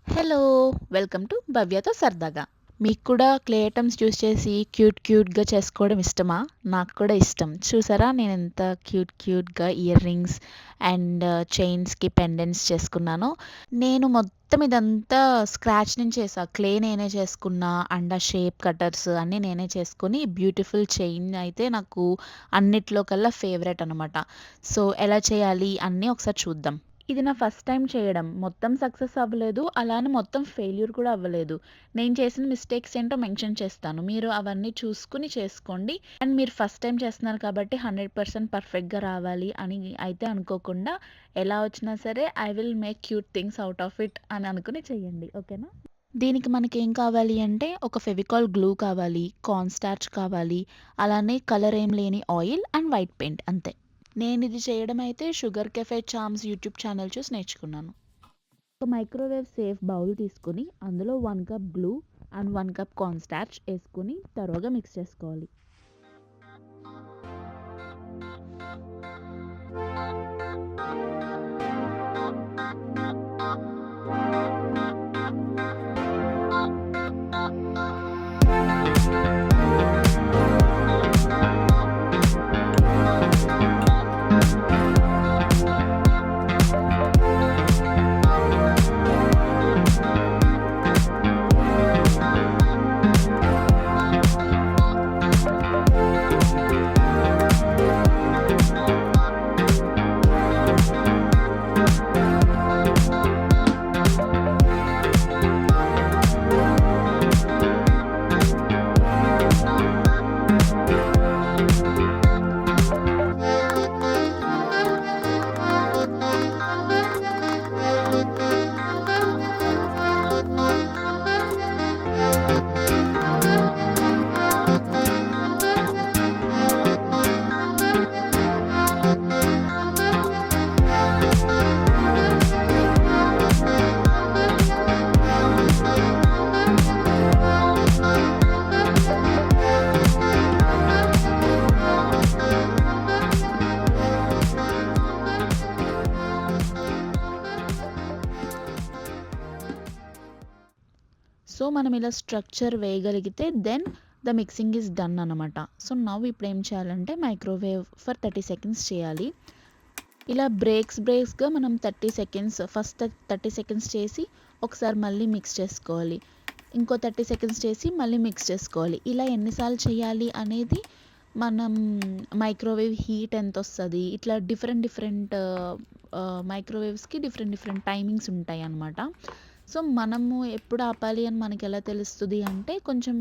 Hello! Welcome to భవ్యతో సరదాగా. మీకు కూడా క్లే ఐటెమ్స్ యూజ్ చేసి క్యూట్‌గా చేసుకోవడం ఇష్టమా? నాకు కూడా ఇష్టం. చూసారా నేనెంత క్యూట్‌గా ఇయర్ రింగ్స్ అండ్ చైన్స్‌కి పెండెంట్స్ చేసుకున్నానో. నేను మొత్తం ఇదంతా స్క్రాచ్ నుంచి చేశా. క్లే నేనే చేసుకున్నా అండ్ ఆ షేప్ కటర్స్ అన్నీ నేనే చేసుకొని బ్యూటిఫుల్ చైన్ అయితే నాకు అన్నిట్లో కల్లా ఫేవరెట్ అనమాట. సో, ఎలా చేయాలి అన్నీ ఒకసారి చూద్దాం. ఇది నా ఫస్ట్ టైమ్ చేయడం. మొత్తం సక్సెస్ అవ్వలేదు. అలా అని మొత్తం ఫెయిల్యూర్ కూడా అవ్వలేదు. నేను చేసిన మిస్టేక్స్ ఏంటో మెన్షన్ చేస్తాను. మీరు అవన్నీ చూసుకొని చేసుకోండి. అండ్ మీరు ఫస్ట్ టైమ్ చేస్తున్నారు కాబట్టి 100% పర్ఫెక్ట్‌గా రావాలి అని అయితే అనుకోకుండా, ఎలా వచ్చినా సరే I will make cute things out of it అని అనుకుని చేయండి. ఓకేనా? దీనికి మనకేం కావాలి అంటే, ఒక ఫెవికాల్ గ్లూ కావాలి, కార్న్ స్టార్చ్ కావాలి, అలానే కలర్ ఏం లేని ఆయిల్ అండ్ వైట్ పెయింట్ అంతే. నేనిది చేయడం అయితే sugar cafe charms YouTube channel చూసి నేర్చుకున్నాను. ఒక మైక్రోవేవ్ సేఫ్ బౌల్ తీసుకొని అందులో 1 cup glue and 1 cup corn starch ఏసుకొని తరోగా మిక్స్ చేసుకోవాలి. సో, మనం ఇలా స్ట్రక్చర్ వేయగలిగితే then the mixing is done అనమాట. సో, నౌ ఇప్పుడేం చేయాలంటే మైక్రోవేవ్ ఫర్ 30 సెకండ్స్ చేయాలి. ఇలా బ్రేక్స్‌గా మనం 30 సెకండ్స్ ఫస్ట్ 30 సెకండ్స్ చేసి ఒకసారి మళ్ళీ మిక్స్ చేసుకోవాలి. ఇంకో 30 సెకండ్స్ చేసి మళ్ళీ మిక్స్ చేసుకోవాలి. ఇలా ఎన్ని సార్లు చేయాలి అనేది మనం మైక్రోవేవ్ హీట్ ఎంతొస్తది, ఇట్లా డిఫరెంట్ మైక్రోవేవ్స్‌కి డిఫరెంట్ టైమింగ్స్ ఉంటాయన్నమాట. సో, మనము ఎప్పుడు ఆపాలి అని మనకెలా తెలుస్తది అంటే, కొంచెం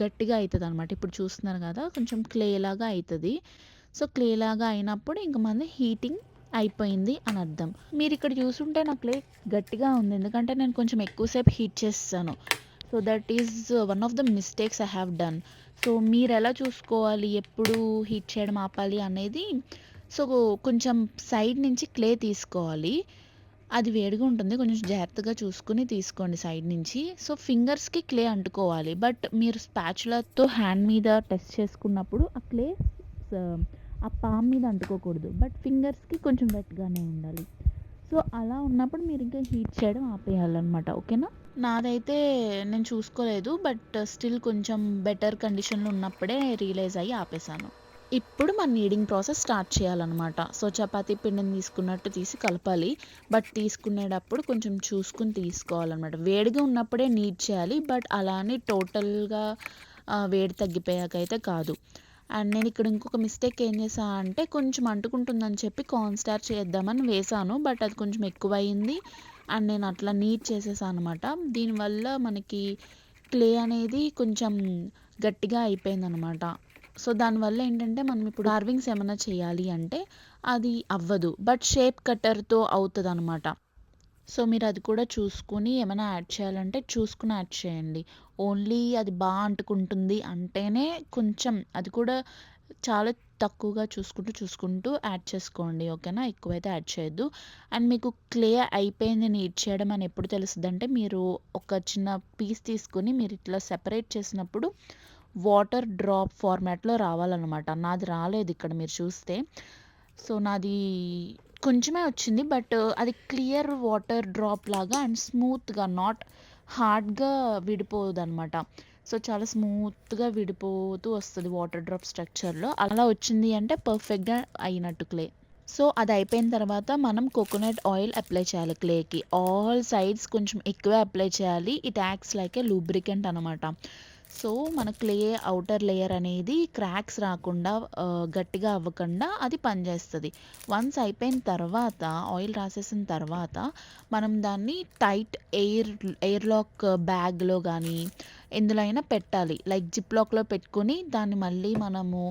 గట్టిగా అయితదనమాట. ఇప్పుడు చూస్తున్నారు గదా! కొంచెం క్లే లాగా అయితది. సో, క్లే లాగా అయినప్పుడు ఇంక మనది హీటింగ్ అయిపోయింది అని అర్థం. మీరిక్కడ చూసుంటే నా క్లే గట్టిగా ఉంది. ఎందుకంటే నేను కొంచెం ఎక్కువ సేపు హీట్ చేసేసాను. So, that is one of the mistakes I have done. So, మీరెలా చూసుకోవాలి, ఎప్పుడు హీట్ చేయడం ఆపాలి అనేది, సో, కొంచెం సైడ్ నుంచి క్లే తీసుకోవాలి. అది వేడిగా ఉంటుంది. కొంచెం జాగ్రత్తగా చూసుకొని తీసుకోండి సైడ్ నుంచి. సో, ఫింగర్స్‌కి క్లే అంటుకోవాలి. బట్ మీరు స్పాచులాతో హ్యాండ్ మీద టెస్ట్ చేసుకున్నప్పుడు ఆ క్లే స ఆ పామ్ మీద అంటుకోకూడదు. బట్ ఫింగర్స్‌కి కొంచెం వెట్‌గానే ఉండాలి. సో, అలా ఉన్నప్పుడు మీరింకా హీట్ చేయడం ఆపేయాలనమాట. ఓకేనా? నాదైతే నేను చూసుకోలేదు. బట్ స్టిల్ కొంచెం బెటర్ కండిషన్‌లో ఉన్నప్పుడే రియలైజ్ అయ్యి ఆపేసాను. ఇప్పుడు మన నీడింగ్ ప్రాసెస్ స్టార్ట్ చేయాలనమాట. సో, చపాతీ పిండిని తీసుకున్నట్టు తీసి కలపాలి. బట్ తీసుకునేటప్పుడు కొంచెం చూసుకొని తీసుకోవాలనమాట. వేడిగా ఉన్నప్పుడే నీడ్ చేయాలి. బట్ అలా అని టోటల్‌గా వేడి తగ్గిపోయాకైతే కాదు. అండ్ నేనిక్కడ ఇంకొక మిస్టేక్ ఏం చేశా అంటే, కొంచెం అంటుకుంటుందని చెప్పి కార్న్ స్టార్చ్ ఏద్దామని వేశాను. బట్ అది కొంచెం ఎక్కువయింది. అండ్ నేను అట్లా నీడ్ చేసేసా అనమాట. దీనివల్ల మనకి క్లే అనేది కొంచెం గట్టిగా అయిపోయిందనమాట. సో, దానివల్ల ఏంటంటే, మనం ఇప్పుడు కార్వింగ్స్ ఏమన్నా చేయాలి అంటే, అది అవ్వదు. బట్ షేప్ కట్టర్‌తో అవుతదనమాట. సో, మీరది కూడా చూసుకొని ఏమైనా యాడ్ చేయాలంటే చూసుకొని యాడ్ చేయండి. ఓన్లీ అది అంటుకుంటుంది అంటేనే కొంచెం అది కూడా చాలా తక్కువగా చూసుకుంటూ యాడ్ చేసుకోండి. ఓకేనా? ఎక్కువైతే యాడ్ చేయొద్దు. అండ్ మీకు క్లే అయిపోయింది నీడ్ చేయడం అని ఎప్పుడు తెలుస్తదంటే, మీరు ఒక చిన్న పీస్ తీసుకొని మీరిట్లా సెపరేట్ చేసినప్పుడు వాటర్ డ్రాప్ ఫార్మాట్‌లో రావాలనమాట. నాది రాలేదు ఇక్కడ మీరు చూస్తే. సో, నాది కొంచెమే వచ్చింది. బట్ అది క్లియర్ వాటర్ డ్రాప్ లాగా అండ్ స్మూత్‌గా నాట్ హార్డ్‌గా విడిపోదనమాట. సో, చాలా స్మూత్‌గా విడిపోతూ వస్తది వాటర్ డ్రాప్ స్ట్రక్చర్‌లో. అలా వచ్చింది అంటే పర్ఫెక్ట్‌గా అయినట్టు క్లే. సో, అదయిపోయిన తర్వాత మనం కోకోనట్ ఆయిల్ అప్లై చేయాలి క్లేకి. ఆల్ సైడ్స్ కొంచెం ఎక్కువే అప్లై చేయాలి. It acts like a lubricant అనమాట. సో, మన క్లే ఔటర్ లేయర్ అనేది క్రాక్స్ రాకుండా గట్టిగా అవ్వకుండా అది పనిచేస్తది. వన్స్ అయిపోయిన తర్వాత ఆయిల్ రాసేసిన తర్వాత మనం దాన్ని టైట్ ఎయిర్ లాక్ బ్యాగ్‌లో గానీ, ఎందులో అయినా పెట్టాలి. లైక్ జిప్ లాక్‌లో పెట్టుకొని దాన్ని మళ్ళీ మనము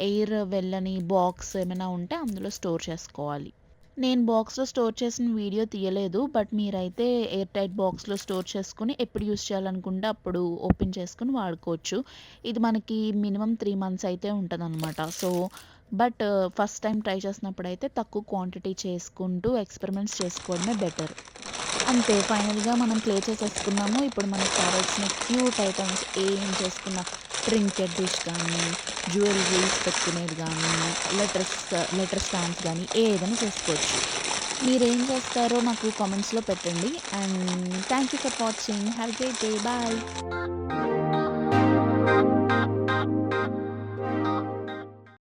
ఎయిర్ వెళ్ళని బాక్స్ ఏమైనా ఉంటే అందులో స్టోర్ చేసుకోవాలి. నేను బాక్స్‌లో స్టోర్ చేసిన వీడియో తీయలేదు. బట్ మీరైతే ఎయిర్ టైట్ బాక్స్‌లో స్టోర్ చేసుకొని ఎప్పుడు యూజ్ చేయాలనుకుంటే అప్పుడు ఓపెన్ చేసుకొని వాడుకోవచ్చు. ఇది మనకి మినిమమ్ 3 మంత్స్ అయితే ఉంటదనమాట. So, but first time try చేసినప్పుడైతే తక్కువ క్వాంటిటీ చేసుకుంటూ ఎక్స్‌పెరిమెంట్స్ చేసుకోవడమే బెటర్. అంతే ఫైనల్‌గా మనం ప్లే చేసేసుకున్నాము. ఇప్పుడు మనకు కావాల్సిన క్యూట్ ఐటెమ్స్ ఏం చేసుకున్న ట్రింకెట్ డిష్ కానీ, జ్యువెలరీస్ పెట్టుకునేది గానీ, లెటర్ స్టాండ్స్ గానీ ఏదైనా చేసుకోవచ్చు. మీరేం చేస్తారో నాకు కామెంట్స్‌లో పెట్టండి. And thank you for watching. Have a great day. Bye.